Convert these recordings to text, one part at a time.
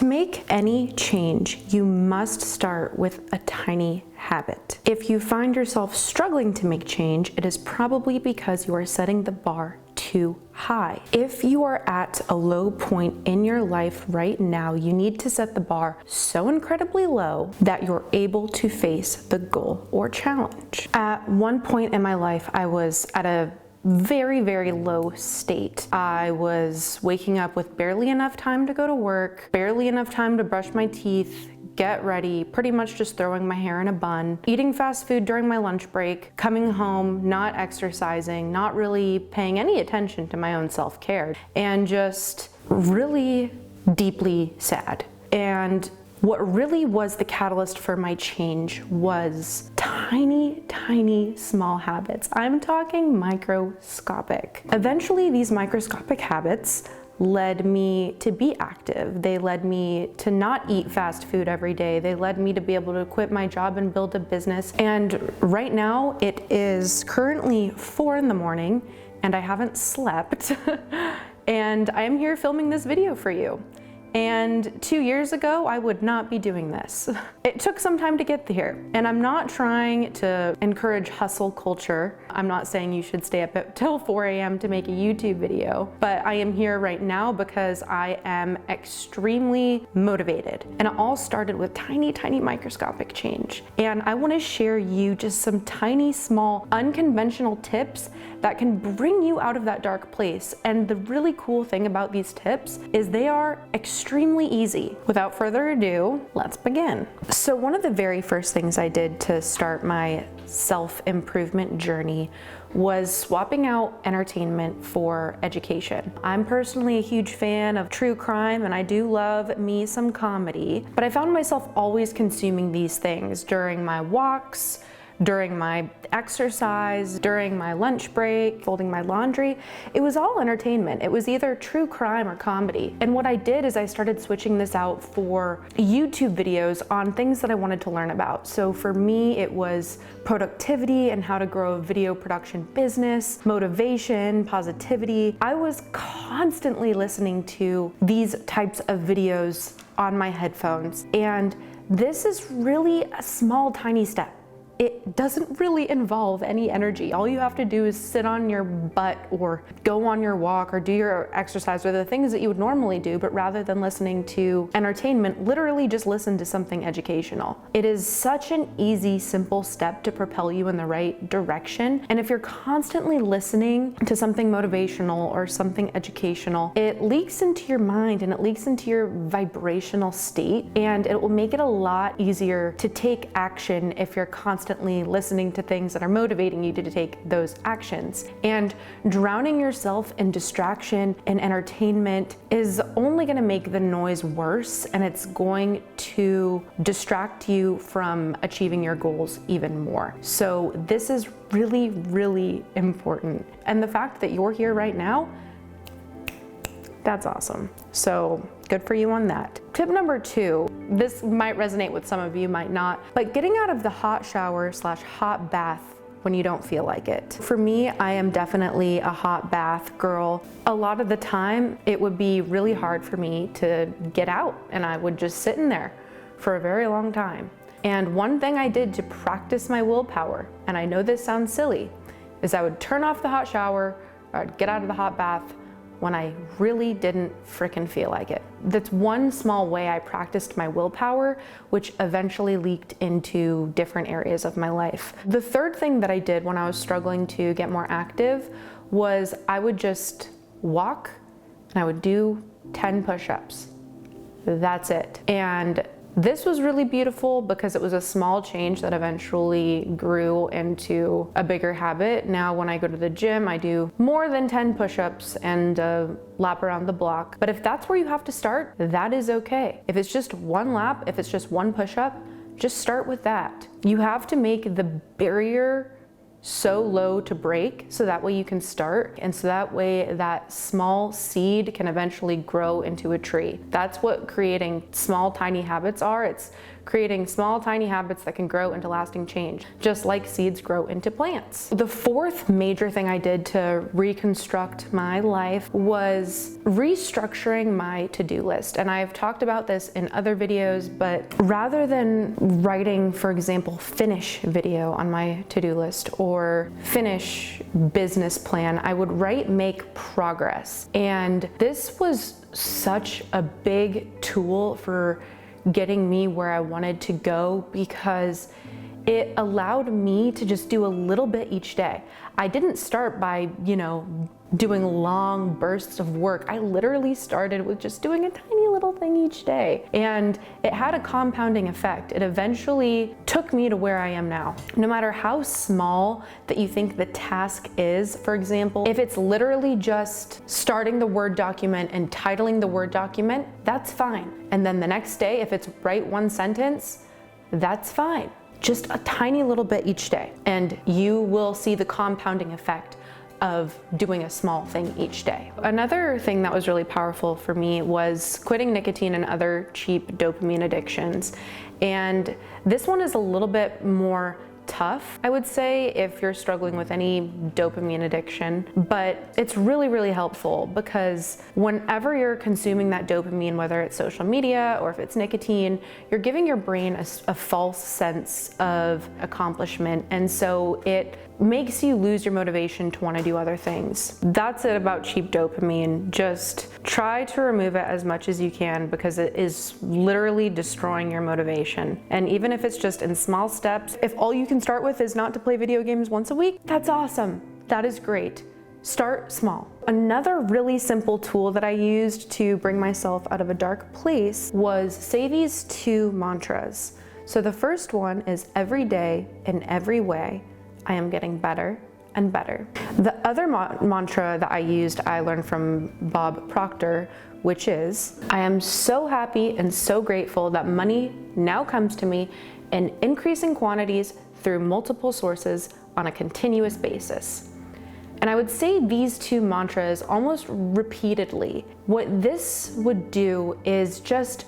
To make any change, you must start with a tiny habit. If you find yourself struggling to make change, it is probably because you are setting the bar too high. If you are at a low point in your life right now, you need to set the bar so incredibly low that you're able to face the goal or challenge. At one point in my life, I was at a very, very low state. I was waking up with barely enough time to go to work, barely enough time to brush my teeth, get ready, pretty much just throwing my hair in a bun, eating fast food during my lunch break, coming home, not exercising, not really paying any attention to my own self-care, and just really deeply sad. And what really was the catalyst for my change was tiny, tiny, small habits. I'm talking microscopic. Eventually, these microscopic habits led me to be active. They led me to not eat fast food every day. They led me to be able to quit my job and build a business. And right now, it is currently 4 in the morning and I haven't slept. And I am here filming this video for you. And 2 years ago, I would not be doing this. It took some time to get here. And I'm not trying to encourage hustle culture. I'm not saying you should stay up till 4 a.m. to make a YouTube video, but I am here right now because I am extremely motivated. And it all started with tiny, tiny microscopic change. And I wanna share you just some tiny, small, unconventional tips that can bring you out of that dark place. And the really cool thing about these tips is they are extremely easy. Without further ado, let's begin. So one of the very first things I did to start my self-improvement journey was swapping out entertainment for education. I'm personally a huge fan of true crime and I do love me some comedy, but I found myself always consuming these things during my walks, during my exercise, during my lunch break, folding my laundry. It was all entertainment. It was either true crime or comedy. And what I did is I started switching this out for YouTube videos on things that I wanted to learn about. So for me, it was productivity and how to grow a video production business, motivation, positivity. I was constantly listening to these types of videos on my headphones. And this is really a small, tiny step. It doesn't really involve any energy. All you have to do is sit on your butt or go on your walk or do your exercise or the things that you would normally do, but rather than listening to entertainment, literally just listen to something educational. It is such an easy, simple step to propel you in the right direction. And if you're constantly listening to something motivational or something educational, it leaks into your mind and it leaks into your vibrational state, and it will make it a lot easier to take action if you're constantly listening to things that are motivating you to take those actions. And drowning yourself in distraction and entertainment is only going to make the noise worse, and it's going to distract you from achieving your goals even more. So this is really, really important. And the fact that you're here right now, that's awesome. So good for you on that. Tip number 2, this might resonate with some of you, might not, but getting out of the hot shower / hot bath when you don't feel like it. For me, I am definitely a hot bath girl. A lot of the time, it would be really hard for me to get out, and I would just sit in there for a very long time. And one thing I did to practice my willpower, and I know this sounds silly, is I would turn off the hot shower, or I'd get out of the hot bath when I really didn't frickin' feel like it. That's one small way I practiced my willpower, which eventually leaked into different areas of my life. The third thing that I did when I was struggling to get more active was I would just walk and I would do 10 push-ups. That's it. And this was really beautiful because it was a small change that eventually grew into a bigger habit. Now when I go to the gym, I do more than 10 push-ups and a lap around the block. But if that's where you have to start, that is okay. If it's just one lap, if it's just one push-up, just start with that. You have to make the barrier so low to break, so that way you can start, and so that way that small seed can eventually grow into a tree. That's what creating small tiny habits are. It's creating small tiny habits that can grow into lasting change, just like seeds grow into plants. The fourth major thing I did to reconstruct my life was restructuring my to-do list. And I've talked about this in other videos, but rather than writing, for example, finish video on my to-do list or finish business plan, I would write make progress. And this was such a big tool for getting me where I wanted to go, because it allowed me to just do a little bit each day. I didn't start by, doing long bursts of work. I literally started with just doing a tiny little thing each day. And it had a compounding effect. It eventually took me to where I am now. No matter how small that you think the task is, for example, if it's literally just starting the Word document and titling the Word document, that's fine. And then the next day, if it's write one sentence, that's fine. Just a tiny little bit each day, and you will see the compounding effect of doing a small thing each day. Another thing that was really powerful for me was quitting nicotine and other cheap dopamine addictions. And this one is a little bit more tough, I would say, if you're struggling with any dopamine addiction, but it's really, really helpful, because whenever you're consuming that dopamine, whether it's social media or if it's nicotine, you're giving your brain a false sense of accomplishment, and so it makes you lose your motivation to want to do other things. That's it about cheap dopamine. Just try to remove it as much as you can, because it is literally destroying your motivation. And even if it's just in small steps, if all you can start with is not to play video games once a week, that's awesome. That is great. Start small. Another really simple tool that I used to bring myself out of a dark place was Savvy's 2 mantras. So the first one is every day in every way, I am getting better and better. The other mantra that I used, I learned from Bob Proctor, which is, I am so happy and so grateful that money now comes to me in increasing quantities through multiple sources on a continuous basis. And I would say these 2 mantras almost repeatedly. What this would do is just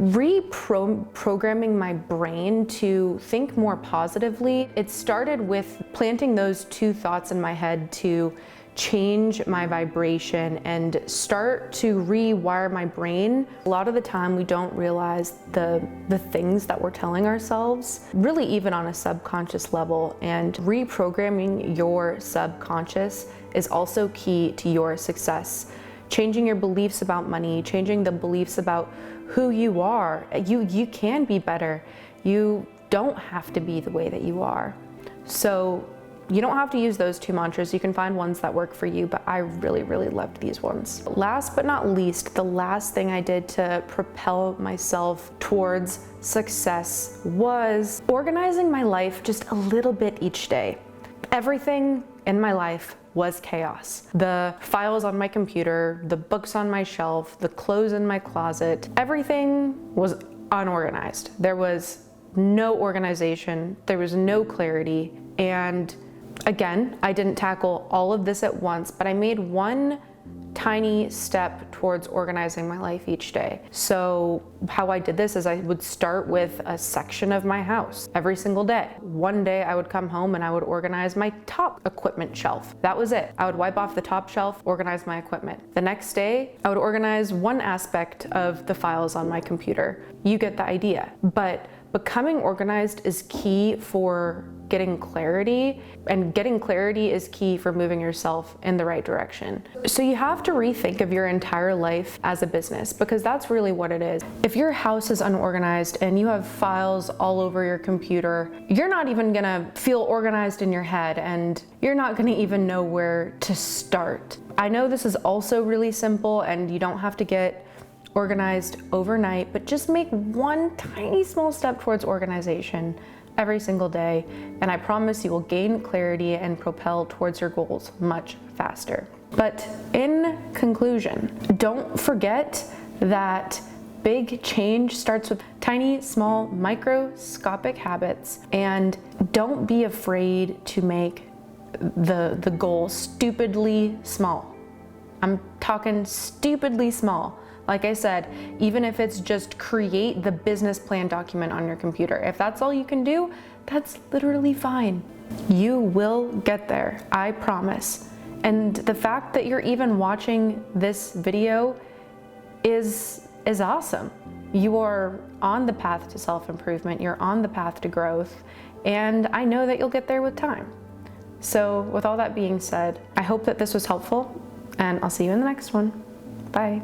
reprogramming my brain to think more positively. It started with planting those 2 thoughts in my head to change my vibration and start to rewire my brain. A lot of the time we don't realize the things that we're telling ourselves, really even on a subconscious level, and reprogramming your subconscious is also key to your success. Changing your beliefs about money, changing the beliefs about who you are. You can be better. You don't have to be the way that you are. So you don't have to use those 2 mantras. You can find ones that work for you, but I really, really loved these ones. Last but not least, the last thing I did to propel myself towards success was organizing my life just a little bit each day. Everything in my life was chaos. The files on my computer, the books on my shelf, the clothes in my closet, everything was unorganized. There was no organization, there was no clarity. And again, I didn't tackle all of this at once, but I made one tiny step towards organizing my life each day. So how I did this is I would start with a section of my house every single day. One day I would come home and I would organize my top equipment shelf. That was it. I would wipe off the top shelf, organize my equipment. The next day, I would organize one aspect of the files on my computer. You get the idea. But becoming organized is key for getting clarity, and getting clarity is key for moving yourself in the right direction. So you have to rethink of your entire life as a business, because that's really what it is. If your house is unorganized and you have files all over your computer, you're not even gonna feel organized in your head, and you're not gonna even know where to start. I know this is also really simple and you don't have to get organized overnight, but just make one tiny small step towards organization every single day, and I promise you will gain clarity and propel towards your goals much faster. But in conclusion, don't forget that big change starts with Tiny, small, microscopic habits, and don't be afraid to make the goal stupidly small. I'm talking stupidly small. Like I said, even if it's just create the business plan document on your computer. If that's all you can do, that's literally fine. You will get there, I promise. And the fact that you're even watching this video is awesome. You are on the path to self-improvement, you're on the path to growth, and I know that you'll get there with time. So with all that being said, I hope that this was helpful, and I'll see you in the next one. Bye.